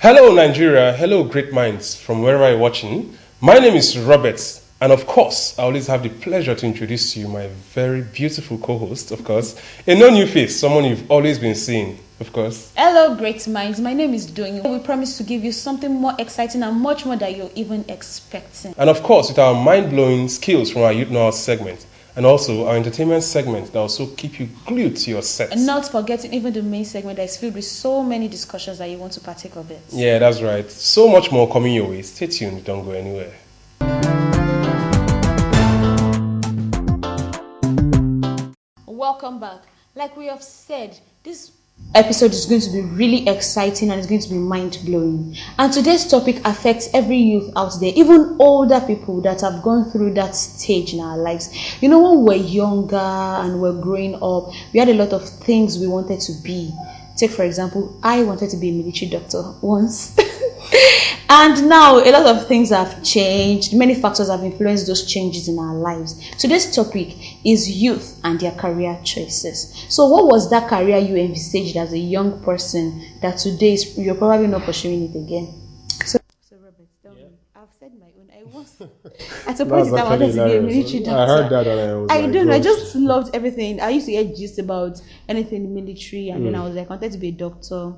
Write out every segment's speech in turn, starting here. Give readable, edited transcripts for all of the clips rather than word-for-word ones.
Hello, Nigeria. Hello, great minds from wherever you're watching. My name is Robert, and of course, I always have the pleasure to introduce to you my very beautiful co-host, of course, a no new face, someone you've always been seeing, of course. Hello, great minds. My name is Doing. We promise to give you something more exciting and much more than you're even expecting. And of course, with our mind-blowing skills from our Youth Know segment, and also our entertainment segment that also keep you glued to your sets. And not forgetting even the main segment that is filled with so many discussions that you want to partake of it. Yeah, that's right. So much more coming your way. Stay tuned. Don't go anywhere. Welcome back. Like we have said, this episode is going to be really exciting and it's going to be mind-blowing. And today's topic affects every youth out there, even older people that have gone through that stage in our lives. You know, when we're younger and we're growing up, we had a lot of things we wanted to be. Take, for example, I wanted to be a military doctor once. And now a lot of things have changed. Many factors have influenced those changes in our lives. Today's topic is youth and their career choices. So what was that career you envisaged as a young person that today you're probably not pursuing it again? So Robert, tell me. I've said my own. At a point in time, I wanted to be a military doctor. I heard that and I was I don't know. I just loved everything. I used to get gist about anything in the military, and then I was like, I wanted to be a doctor.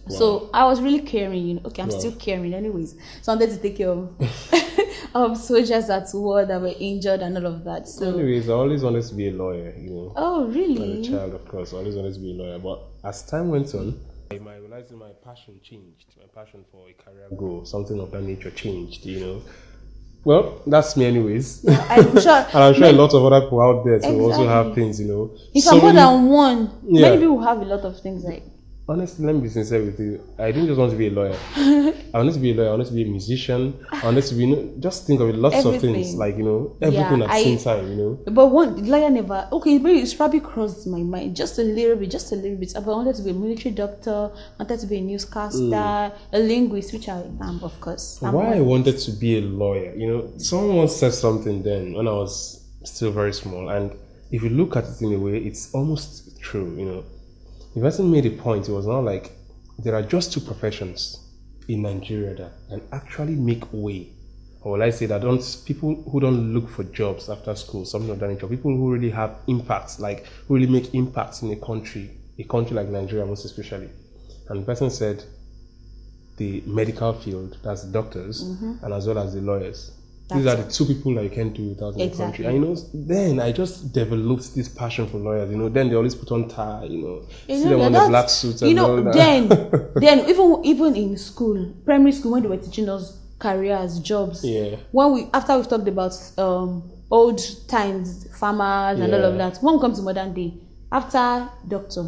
Wow. So I was really caring, you know. Okay, I'm still caring anyways. So I wanted to take care of soldiers at war that were injured and all of that. So anyways, I always wanted to be a lawyer, you know. Oh, really? As a child, of course, I always wanted to be a lawyer. But as time went on, I realized my passion changed. My passion for a career goal, something of that nature changed, you know. Well, that's me anyways. Yeah, I'm sure. And I'm sure a lot of other people out there too also have things, you know. If I'm more than one, many people have a lot of things like. Honestly, let me be sincere with you. I didn't just want to be a lawyer. I wanted to be a lawyer. I wanted to be a musician. I wanted to be, just think of it, lots of things, like, you know, everything at the same time, you know. But one lawyer never, okay, it's probably crossed my mind just a little bit. But I wanted to be a military doctor, I wanted to be a newscaster, a linguist, which I am, of course. Why I wanted to be a lawyer, you know, someone once said something then when I was still very small, and if you look at it in a way, it's almost true, you know. The person made a point. It was not like there are just two professions in Nigeria that can actually make way, or will I say that people who don't look for jobs after school, something of that nature, people who really have impacts, like who really make impacts in a country like Nigeria most especially. And the person said the medical field, that's the doctors, and as well as the lawyers. These are the two people that you can't do without in the country. And you know, then I just developed this passion for lawyers. You know, then they always put on tie. You know, see them on the black suits. And all that. then even in school, primary school, when they were teaching us careers, jobs. Yeah. After we've talked about old times, farmers and all of that. When we come to modern day, after doctor,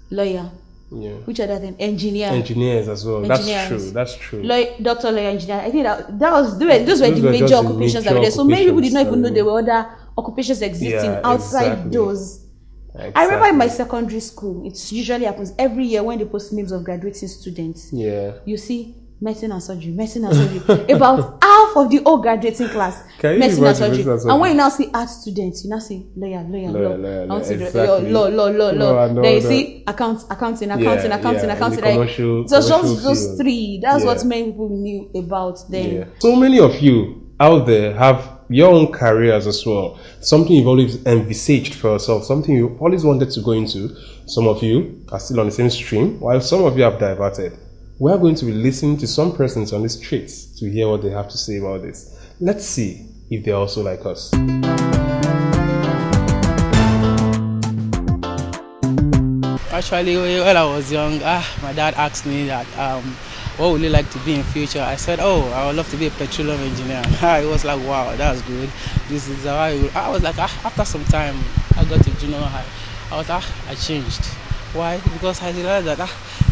lawyer. Yeah. Which other thing? Engineers as well. That's true. Doctor, lawyer, engineer. I think those were the major occupations that were there. So many people did not even know there were other occupations existing outside those. Exactly. I remember in my secondary school, it usually happens every year when they post names of graduating students. Yeah. You see medicine and surgery. About half of the whole graduating class, medicine and surgery. And when you now see art students, you now see lawyer, law. Exactly. Law. Then you see accounting. So just those three. That's what many people knew about then. Yeah. So many of you out there have your own careers as well. Something you've always envisaged for yourself, something you always wanted to go into. Some of you are still on the same stream, while some of you have diverted. We are going to be listening to some persons on the streets to hear what they have to say about this. Let's see if they're also like us. Actually, when I was young, my dad asked me that, what would you like to be in future? I said, I would love to be a petroleum engineer. It was like, wow, that's good. This is how I was like, after some time, I got to junior high. I was I changed. Why? Because I realized that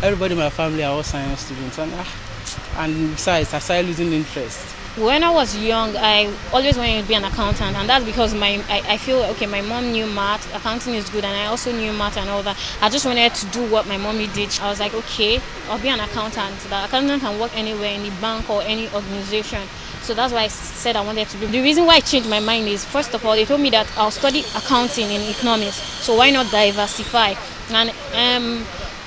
everybody in my family are all science students, and besides, I started losing interest. When I was young, I always wanted to be an accountant, and that's because I feel okay. My mom knew math, accounting is good, and I also knew math and all that. I just wanted to do what my mommy did. I was like, okay, I'll be an accountant. The accountant can work anywhere in the bank or any organization. So that's why I said I wanted to be. The reason why I changed my mind is, first of all, they told me that I'll study accounting in economics. So why not diversify? And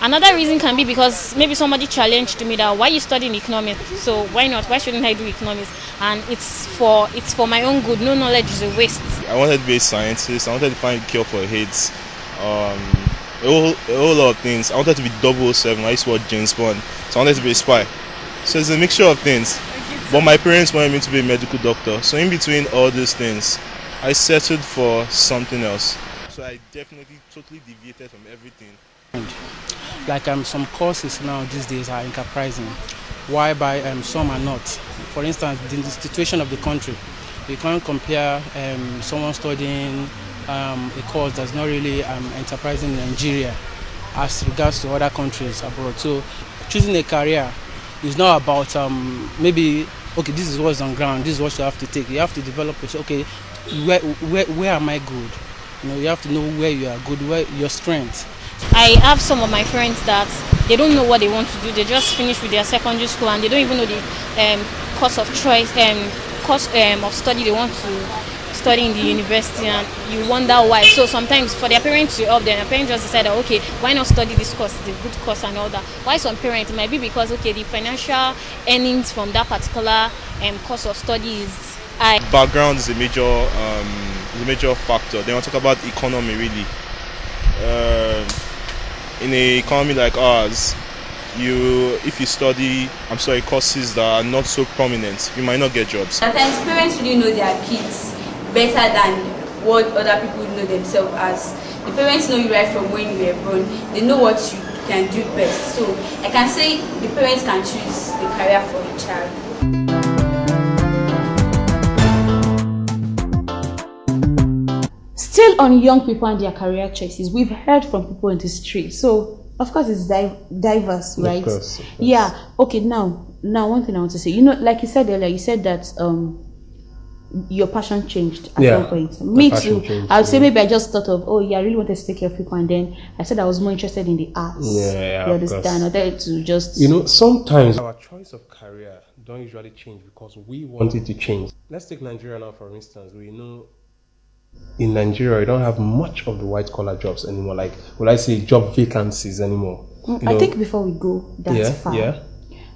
Another reason can be because maybe somebody challenged me that why you studying economics? So why not? Why shouldn't I do economics? And it's for my own good. No knowledge is a waste. I wanted to be a scientist. I wanted to find a cure for AIDS. A whole lot of things. I wanted to be 007. I used to watch James Bond. So I wanted to be a spy. So it's a mixture of things. But my parents wanted me to be a medical doctor. So in between all these things, I settled for something else. So I definitely totally deviated from everything. Like some courses now these days are enterprising, whereby some are not. For instance, in the situation of the country, you can't compare someone studying a course that's not really enterprising in Nigeria as regards to other countries abroad. So choosing a career is not about maybe, okay, this is what's on ground, this is what you have to take. You have to develop it. Okay, where am I good? You know, you have to know where you are good, where your strengths. I have some of my friends that they don't know what they want to do. They just finished with their secondary school and they don't even know the course of choice course of study they want to study in the university, and you wonder why. So sometimes for their parents to help them, their parents just decide that, okay, why not study this course? It's a good course and all that. Why some parents? It might be because, okay, the financial earnings from that particular course of study is high. Background is a major factor. Then we'll talk about economy really. In an economy like ours, if you study courses that are not so prominent, you might not get jobs. Sometimes parents really know their kids better than what other people know themselves as. The parents know you right from when you were born. They know what you can do best. So I can say the parents can choose the career for the child. Still on young people and their career choices, we've heard from people in the street. So of course it's diverse, right? Of course. Yeah. Okay. Now one thing I want to say. You know, like you said earlier, you said that your passion changed at one point. Me too. Changed, I would say maybe I just thought of, oh yeah, I really wanted to take care of people, and then I said I was more interested in the arts. Yeah, you understand? I wanted to just, you know, sometimes our choice of career don't usually change because we want it to change. Let's take Nigeria now, for instance. We know in Nigeria, you don't have much of the white collar jobs anymore. Like, would I say job vacancies anymore? I think before we go that far,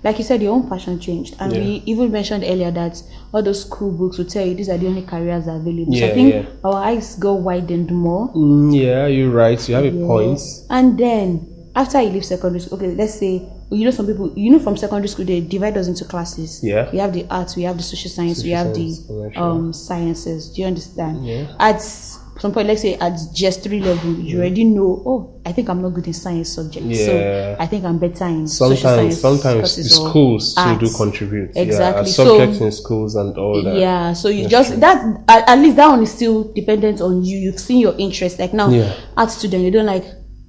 like you said, your own passion changed, and we even mentioned earlier that all those school books will tell you these are the only careers available. So I think our eyes got widened more. Yeah, you're right. You have a point. And then after you leave secondary school, okay, let's say, you know, some people, you know, from secondary school they divide us into classes. Yeah. We have the arts, we have the social science, we have the sciences. Do you understand? Yeah. At some point, let's say at GS3 level, you already know, oh, I think I'm not good in science subjects. Yeah. So I think I'm better in social science. Sometimes the schools still do contribute. Exactly. Yeah, subjects in schools and all that. Yeah. So you at least that one is still dependent on you. You've seen your interest. Like now, art student, you don't like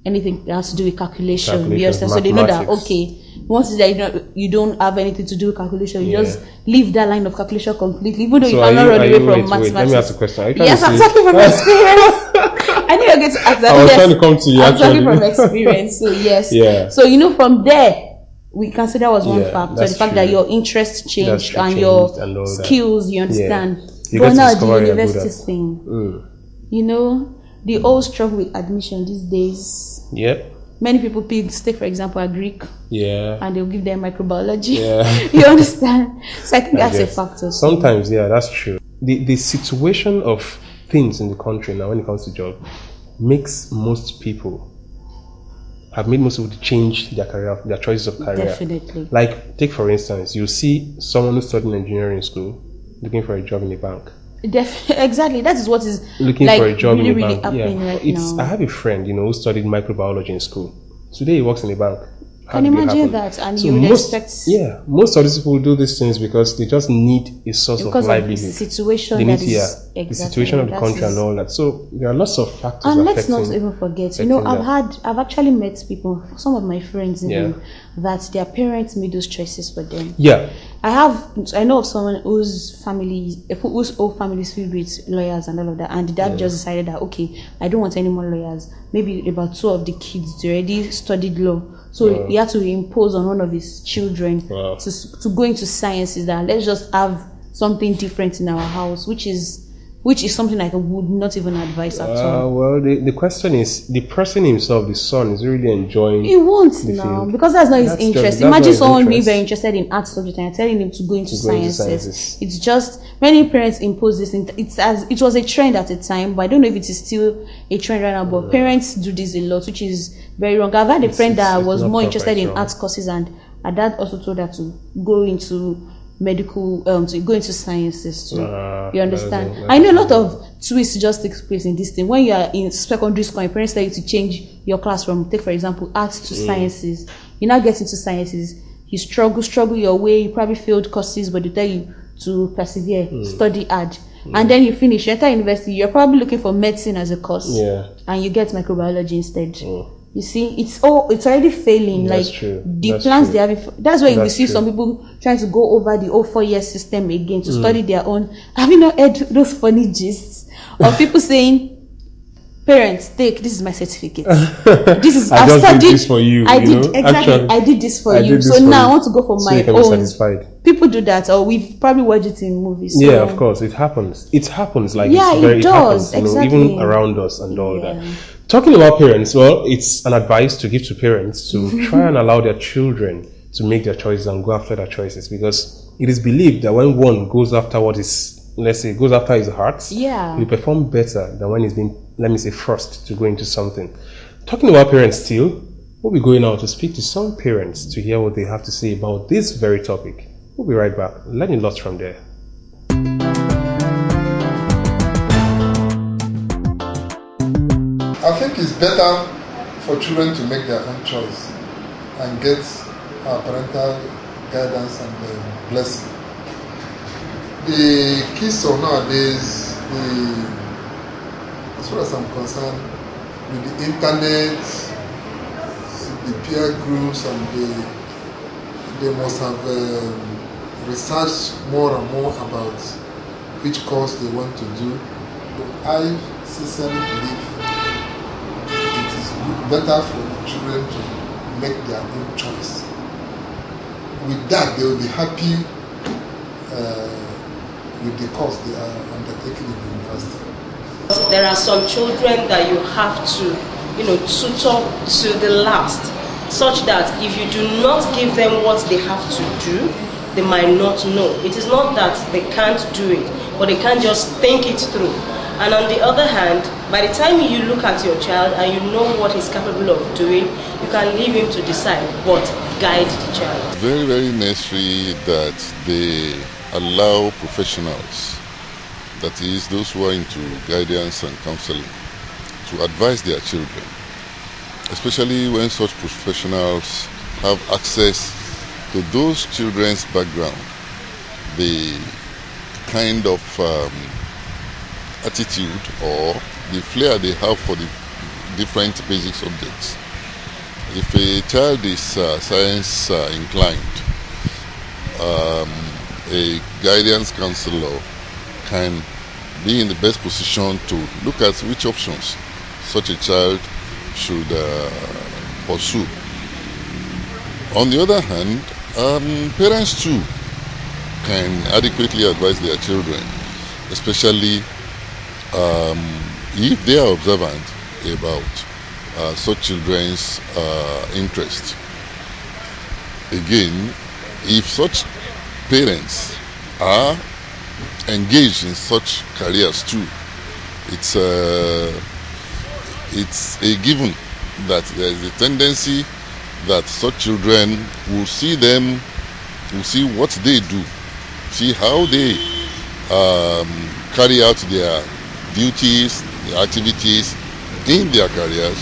anything that has to do with calculation. You understand? So they know that, okay, once that you don't have anything to do with calculation, you just leave that line of calculation completely, even though you cannot run away from mathematics. Let me ask a question. Yes, I'm talking from experience. I knew you're going to ask that. I was trying to come to you. I'm talking from experience. So yes. Yeah. So you know, from there, we consider was one factor. The fact that your interest changed and your skills, you understand. But now the university thing, you know, the old struggle with admission these days. Yep. Many people take, for example, a Greek. Yeah. And they'll give them microbiology. Yeah. You understand? So I think that's a factor. Sometimes, that's true. The situation of things in the country now when it comes to job makes most people to change their career, their choices of career. Definitely. Like, take for instance, you see someone who's studying engineering school looking for a job in a bank. Exactly, that is what is looking for a job really, in a bank. Happening right now. I have a friend, who studied microbiology in school. Today he works in a bank. Can you imagine that? And so you would expect. Yeah, most of these people do these things because they just need a source of livelihood. Because of the situation they need, exactly, the situation of the country and all that. So there are lots of factors. And let's not even forget, I've actually met people, some of my friends even, that their parents made those choices for them. Yeah. I know of someone whose whole family is filled with lawyers and all of that, and the dad just decided that, okay, I don't want any more lawyers. Maybe about 2 of the kids, they already studied law. So he had to impose on one of his children to go into sciences, that let's just have something different in our house, which is which is something I would not even advise at all. Well, the question is, the person himself, the son, is really enjoying. He won't the now field. because that's not his That's interest. just- that's not Imagine his someone being interest. very interested in art subject and you're telling him to go into go into sciences. sciences. It's just many parents impose this. It was a trend at the time, but I don't know if it is still a trend right now. But parents do this a lot, which is very wrong. I've had a friend that it's was not more proper, interested it's in wrong. art courses, and her dad also told her to go into medical, to go into sciences too. You understand? that's I know a lot of twists just takes place in this thing. When you are in secondary school, your parents tell you to change your class from, take for example, arts to sciences. You now get into sciences. You struggle your way. You probably failed courses, but they tell you to persevere, study hard, and then you finish. You enter university. You're probably looking for medicine as a course, and you get microbiology instead. You see, it's already failing. That's like true. the That's plans true. they have. That's why we That's see true. some people trying to go over the 4-year system again to study their own. Have you not heard those funny gists of people saying, "Parents, take this is my certificate. This is I I've just did studied this for you, I you did know? exactly. Actually, I did this for I you. did this So for now you. I want to go for So my you can be own." satisfied. People do that, or we've probably watched it in movies. So, Yeah, of course, it happens. It happens. Like Yeah, it's very, it it does, happens. exactly. Even around us and all Yeah. that. Talking about parents, well, it's an advice to give to parents to try and allow their children to make their choices and go after their choices, because it is believed that when one goes after what is, let's say, goes after his heart, Yeah. he perform better than when he's been, let me say, forced to go into something. Talking about parents still, we'll be going out to speak to some parents to hear what they have to say about this very topic. We'll be right back. Learning lots from there. I think it's better for children to make their own choice and get parental guidance and blessing. The kids of nowadays, as far as I'm concerned, with the internet, the peer groups, and they must have researched more and more about which course they want to do. I sincerely believe it is better for the children to make their own choice. With that, they will be happy with the course they are undertaking in the university. There are some children that you have to, tutor to the last, such that if you do not give them what they have to do, they might not know. It is not that they can't do it, but they can't just think it through. And on the other hand, by the time you look at your child and you know what he's capable of doing, you can leave him to decide, but guide the child. Very, very necessary that they allow professionals, that is, those who are into guidance and counseling, to advise their children, especially when such professionals have access to those children's background, the kind of attitude or the flair they have for the different basic subjects. If a child is science inclined, a guidance counselor can be in the best position to look at which options such a child should pursue. On the other hand, parents too can adequately advise their children, especially if they are observant about such children's interest. Again, if such parents are engaged in such careers too, it's a given that there is a tendency that such children will see what they do, see how they carry out their duties, their activities in their careers,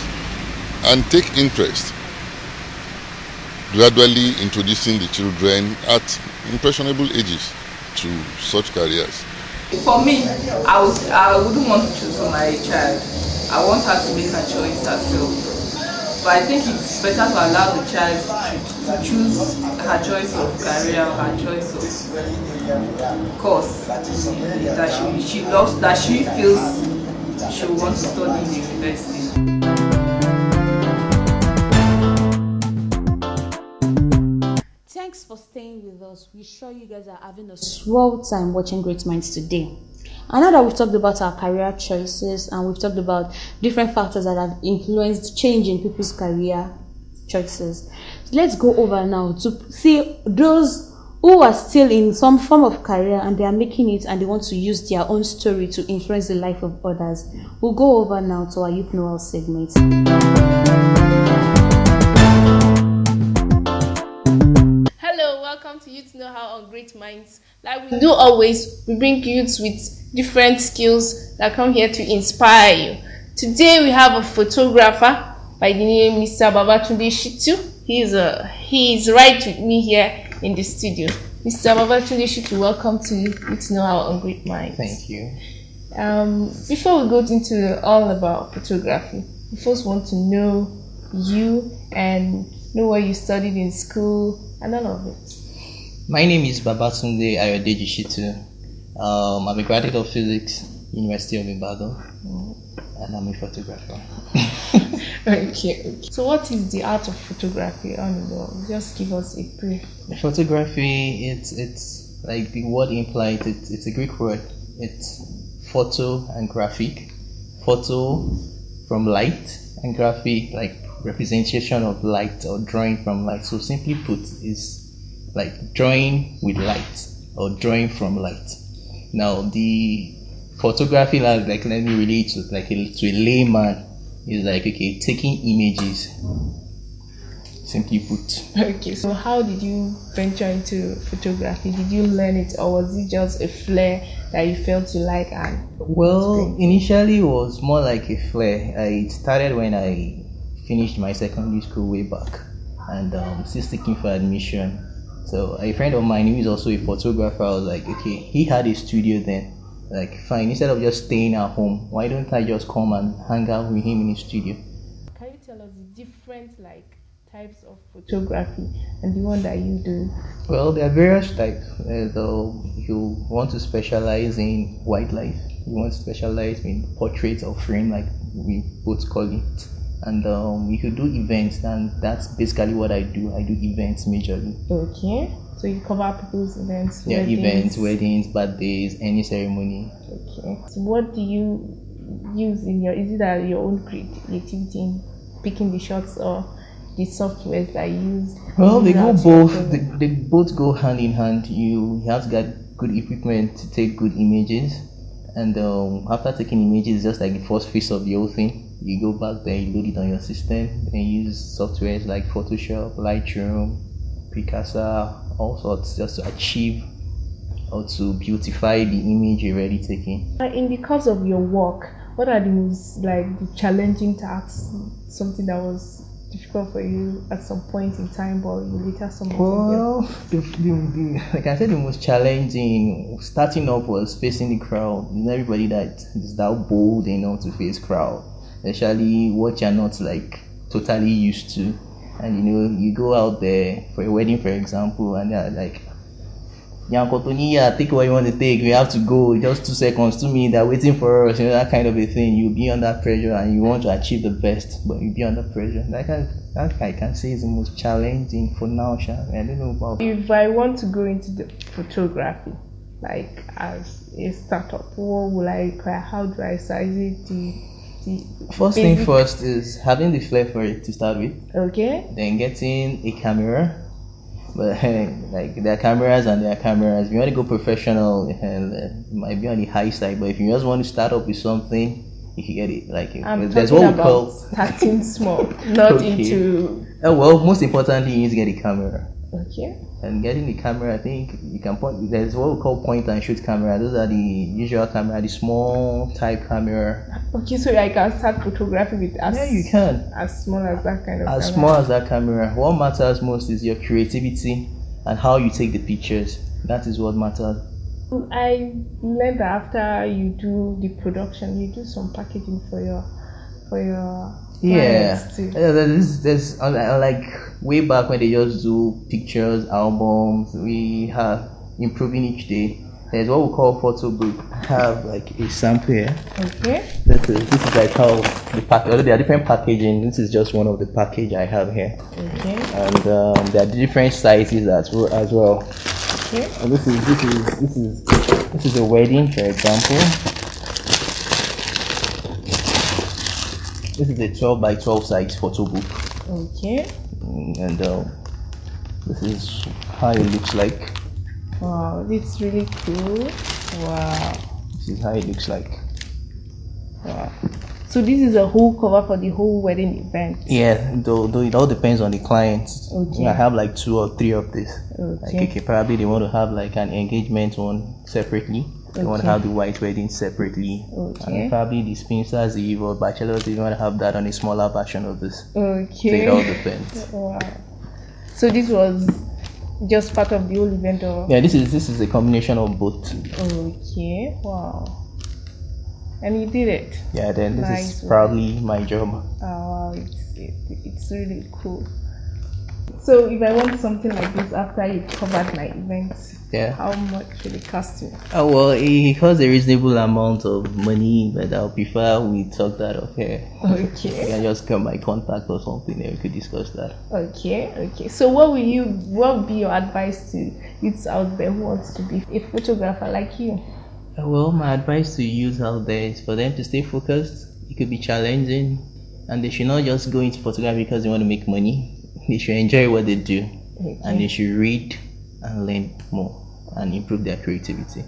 and take interest, gradually introducing the children at impressionable ages to such careers. For me, I wouldn't want to choose for my child. I want her to make her choice herself. But I think it's better to allow the child to choose her choice of career, her choice of course that she loves, that she feels she will want to study in university. Thanks for staying with us. We're sure you guys are having a swell time watching Great Minds today. And now that we've talked about our career choices and we've talked about different factors that have influenced change in people's career choices, so let's go over now to see those who are still in some form of career and they are making it and they want to use their own story to influence the life of others. We'll go over now to our Youth Noel segment. Hello, welcome to Youth Know How on Great Minds. Like we do always, we bring youths with different skills that come here to inspire you. Today we have a photographer by the name Mr. Babatunde Shitu. He is right with me here in the studio. Mr. Babatunde Shitu, welcome to Youth Know How on Great Minds. Thank you. Before we go into all about photography, we first want to know you and know what you studied in school and all of it. My name is Babatunde Ayodeji Shitu. I'm a graduate of physics, University of Ibadan, and I'm a photographer. Okay. So what is the art of photography on the wall? Just give us a brief. Photography, it's like the word implies, it's a Greek word. It's photo and graphic. Photo from light and graphic like representation of light or drawing from light. So simply put, is like drawing with light or drawing from light. Now the photography, like let me relate to to a layman, is like okay, taking images. Simply put. Okay, so how did you venture into photography? Did you learn it, or was it just a flair that you felt you like? And well, initially it was more like a flair. It started when I finished my secondary school way back, and still seeking for admission. So a friend of mine who is also a photographer, I was like, okay, he had a studio then. Like, fine, instead of just staying at home, why don't I just come and hang out with him in his studio? Can you tell us the different types of photography and the one that you do? Well, there are various types. Though you want to specialize in wildlife, you want to specialize in portraits or frame, like we both call it. And if you do events, then that's basically what I do. I do events majorly. Okay. So you cover people's events, yeah, weddings. Events, weddings, birthdays, any ceremony. Okay. So what do you use in your? Is it that your own creativity in picking the shots or the softwares that you use? Well, they go both. They both go hand in hand. You have to get good equipment to take good images, and after taking images, just like the first phase of the whole thing, you go back there, you load it on your system, and use softwares like Photoshop, Lightroom, Picasa, all sorts, just to achieve or to beautify the image you're already taking. In the course of your work, what are the most the challenging tasks? Something that was difficult for you at some point in time, but you later summoned? Well, like I said, the most challenging starting up was facing the crowd. Not everybody that is that bold enough to face crowd, especially what you're not totally used to. And you go out there for a wedding, for example, and they're like, take what you want to take, we have to go, just 2 seconds, 2 minutes, they're waiting for us, that kind of a thing. You'll be under pressure and you want to achieve the best, but you'll be under pressure. That I can say is the most challenging for now. I don't know about. If I want to go into the photography, as a startup, what will I require? How do I size it? First thing first is having the flair for it to start with. Okay. Then getting a camera. But there are cameras and there are cameras. If you want to go professional, it might be on the high side. But if you just want to start up with something, you can get it. There's what we call starting small, not okay. into. Well, most importantly, you need to get a camera. Okay. And getting the camera, I think you can point. There's what we call point and shoot camera. Those are the usual camera, the small type camera. Okay, so I can start photography with you can. As small as that kind of camera. As small as that camera. What matters most is your creativity and how you take the pictures. That is what matters. I learned that after you do the production, you do some packaging for your there's like way back when they just do pictures, albums. We have improving each day. There's what we call photo book. I have a sample here. Okay. This is how the pack. Although there are different packaging, this is just one of the package I have here. Okay. And there are different sizes as well. Okay. And this is This is a wedding, for example. This is a 12 by 12 size photo book. Okay. And this is how it looks like. Wow, this is really cool. Wow. This is how it looks like. Wow. So this is a whole cover for the whole wedding event. Yeah, though it all depends on the client. Okay. I have like 2 or 3 of this. Okay. Like, okay, probably they want to have like an engagement one separately. They want to have the white wedding separately. Okay. And probably the spinsters eve or bachelors, they want to have that on a smaller version of this. Okay. So it all depends. Wow. So this was just part of the whole event, or? Yeah, this is a combination of both. Okay. Wow. And you did it. Yeah, then this Nice is probably my job. Oh, wow, it's really cool. So if I want something like this after you covered my event, Yeah. how much will it cost me? Oh, well, it costs a reasonable amount of money, but I'll prefer we talk that off here. Okay. You can just get my contact or something and we could discuss that. Okay. So what would be your advice to youths out there who wants to be a photographer like you? Well, my advice to youth out there is for them to stay focused. It could be challenging, and they should not just go into photography because they want to make money. They should enjoy what they do, and they should read and learn more and improve their creativity.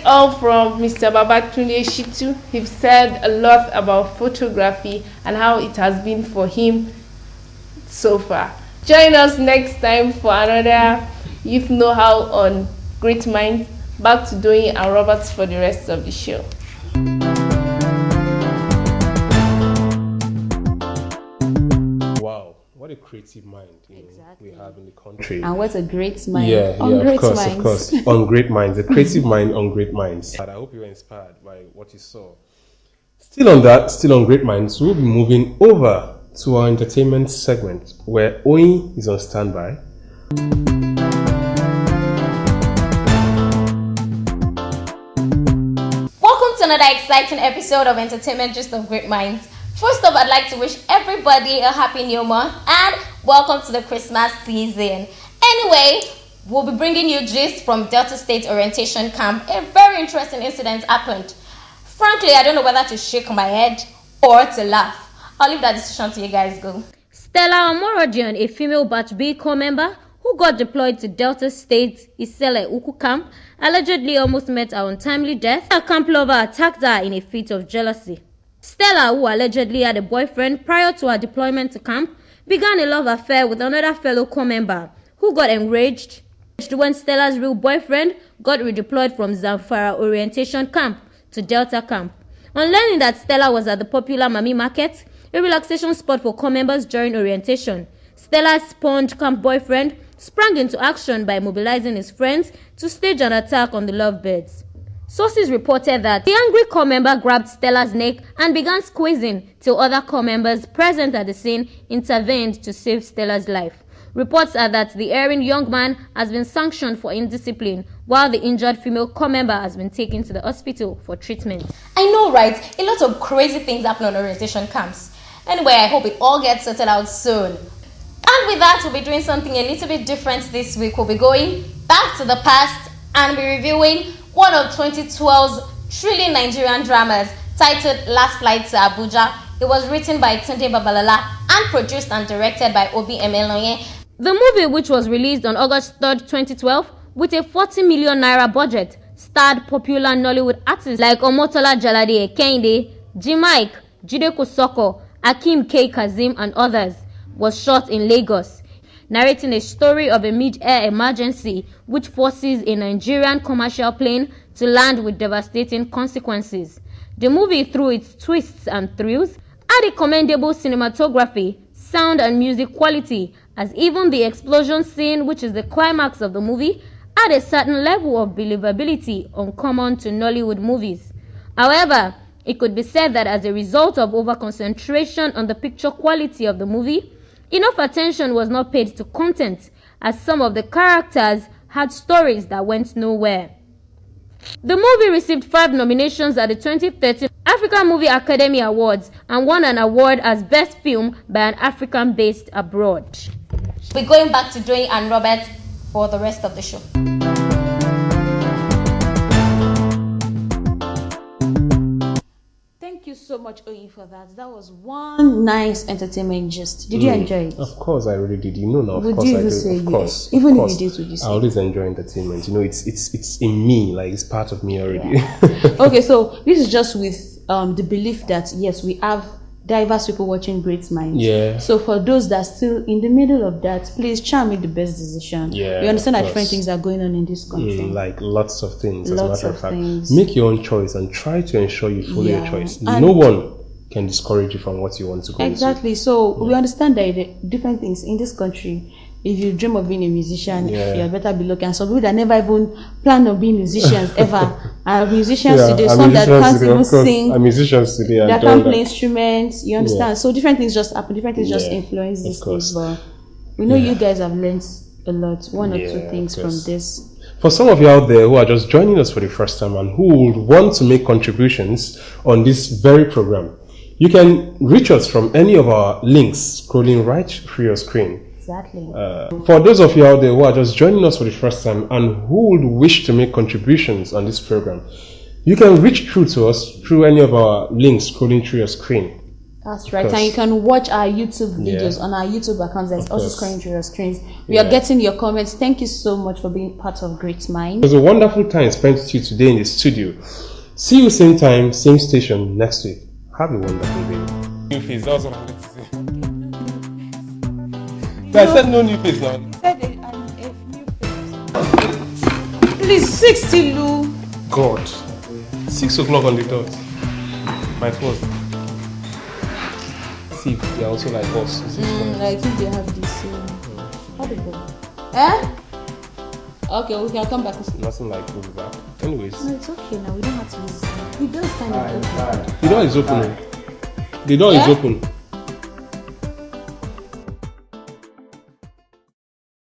All from Mr. Babatunde Shitu. He's said a lot about photography and how it has been for him so far. Join us next time for another Youth Know-How on Great Minds. Back to Doyin and Roberts for the rest of the show. Wow, what a creative mind we have in the country. And what a great mind. Yeah, On great of minds. course. On great minds. A creative mind on great minds. And I hope you were inspired by what you saw. Still on great minds, we'll be moving over to our entertainment segment where Oyin is on standby. Welcome to another exciting episode of Entertainment Just of Great Minds. First up, I'd like to wish everybody a happy new month and welcome to the Christmas season. Anyway, we'll be bringing you gist from Delta State Orientation Camp. A very interesting incident happened. Frankly, I don't know whether to shake my head or to laugh. I'll leave that decision to you guys go. Stella Omorodion, a female Batch B corps member who got deployed to Delta State Isele Uku camp, allegedly almost met her untimely death. A camp lover attacked her in a fit of jealousy. Stella, who allegedly had a boyfriend prior to her deployment to camp, began a love affair with another fellow corps member who got enraged when Stella's real boyfriend got redeployed from Zamfara Orientation Camp to Delta Camp. On learning that Stella was at the popular Mami Market, a relaxation spot for corps members during orientation, Stella's spawned camp boyfriend sprang into action by mobilizing his friends to stage an attack on the lovebirds. Sources reported that the angry corps member grabbed Stella's neck and began squeezing till other corps members present at the scene intervened to save Stella's life. Reports are that the erring young man has been sanctioned for indiscipline, while the injured female corps member has been taken to the hospital for treatment. I know, right? A lot of crazy things happen on orientation camps. Anyway, I hope it all gets sorted out soon. And with that, we'll be doing something a little bit different this week. We'll be going back to the past and be reviewing one of 2012's thrilling Nigerian dramas titled Last Flight to Abuja. It was written by Tunde Babalala and produced and directed by Obi Emeloye. The movie, which was released on August 3rd, 2012, with a 40 million naira budget, starred popular Nollywood artists like Omotola Jalade Ekende, G-Mike, Jide Kosoko, Akeem K. Kazim, and others, was shot in Lagos, narrating a story of a mid-air emergency which forces a Nigerian commercial plane to land with devastating consequences. The movie, through its twists and thrills, had a commendable cinematography, sound and music quality, as even the explosion scene, which is the climax of the movie, had a certain level of believability uncommon to Nollywood movies. However, it could be said that as a result of over-concentration on the picture quality of the movie, enough attention was not paid to content, as some of the characters had stories that went nowhere. The movie received 5 nominations at the 2013 African Movie Academy Awards and won an award as Best Film by an African based abroad. We're going back to Doyin and Robert for the rest of the show. you so much, Oyin, for that. That was one nice entertainment gist. Did you enjoy it? Of course, I really did. You know now. Would Of course, you I even do. say Of course, yes? Even of if course. you did, would you say? I always enjoy entertainment. You know, it's in me. Like it's part of me already. Yeah. Okay, so this is just with the belief that yes, we have diverse people watching Great Minds. Yeah. So for those that are still in the middle of that, please try and make the best decision. Yeah, We understand of that different course. things are going on in this country. Like lots of things. As Lots a matter of of fact, things. make your own choice and try to ensure you follow your Yeah. choice. And No one can discourage you from what you want to go Exactly. So we understand that the different things in this country. If you dream of being a musician, you better be lucky. And some people that never even plan on being musicians ever are musicians today. Some that can't even sing. Are musicians today. That can't play instruments. You understand? Yeah. So different things just happen. Different things just influence these things. But we know you guys have learned a lot. One or two things from this. For some of you out there who are just joining us for the first time and who would want to make contributions on this very program, you can reach us from any of our links scrolling right through your screen. Exactly. For those of you out there who are just joining us for the first time and who would wish to make contributions on this program, you can reach through to us through any of our links scrolling through your screen. That's right. And you can watch our YouTube videos on our YouTube account that's also scrolling through your screens. We are getting your comments. Thank you so much for being part of Great Mind. It was a wonderful time spent with you today in the studio. See you same time, same station next week. Have a wonderful day. New face, that's what I wanted to say. No, I said no new face now. You said a new face. Please, 60, Lou. God. 6 o'clock on the dot. My phone. See, they're also like us. I think they have this. How do you go? Eh? Okay, we can come back. Nothing like we'll be back. Anyways. No, it's okay now. We don't have to use it. The door is kind of open. The door is open. The door is open.